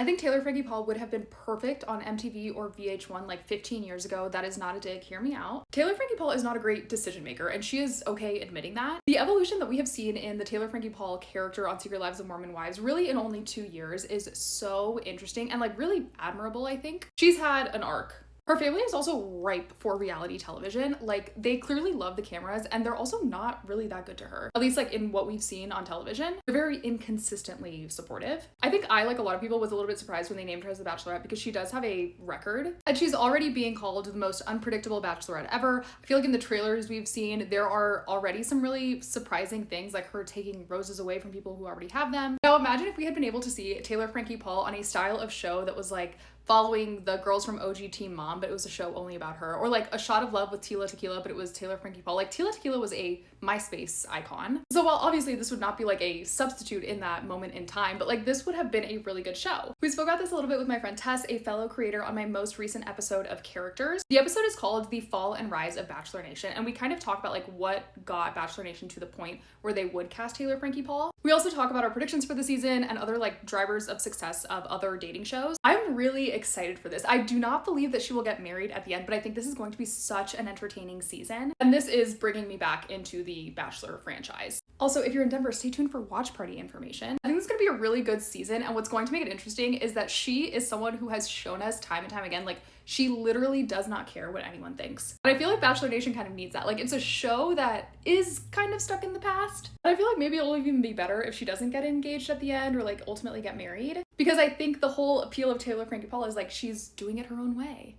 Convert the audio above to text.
I think Taylor Frankie Paul would have been perfect on MTV or VH1 like 15 years ago. That is not a dig, hear me out. Taylor Frankie Paul is not a great decision maker, and she is okay admitting that. The evolution that we have seen in the Taylor Frankie Paul character on Secret Lives of Mormon Wives, really in only 2 years, is so interesting and like really admirable, I think. She's had an arc. Her family is also ripe for reality television. Like, they clearly love the cameras, and they're also not really that good to her. At least, like, in what we've seen on television. They're very inconsistently supportive. I think I, like a lot of people, was a little bit surprised when they named her as the Bachelorette because she does have a record. And she's already being called the most unpredictable Bachelorette ever. I feel like in the trailers we've seen, there are already some really surprising things, like her taking roses away from people who already have them. Now, imagine if we had been able to see Taylor Frankie Paul on a style of show that was, like, following the girls from OG Team Mom, but it was a show only about her. Or like A Shot of Love with Tila Tequila, but it was Taylor Frankie Paul. Like, Tila Tequila was a MySpace icon. So while obviously this would not be like a substitute in that moment in time, but like this would have been a really good show. We spoke about this a little bit with my friend Tess, a fellow creator, on my most recent episode of Characters. The episode is called The Fall and Rise of Bachelor Nation, and we kind of talk about like what got Bachelor Nation to the point where they would cast Taylor Frankie Paul. We also talk about our predictions for the season and other like drivers of success of other dating shows. I'm really excited for this. I do not believe that she will get married at the end, but I think this is going to be such an entertaining season. And this is bringing me back into the Bachelor franchise. Also, if you're in Denver, stay tuned for watch party information. I think this is going to be a really good season, and what's going to make it interesting is that she is someone who has shown us time and time again, like, she literally does not care what anyone thinks. And I feel like Bachelor Nation kind of needs that. Like, it's a show that is kind of stuck in the past. But I feel like maybe it'll even be better if she doesn't get engaged at the end or like ultimately get married. Because I think the whole appeal of Taylor Frankie Paul is like she's doing it her own way.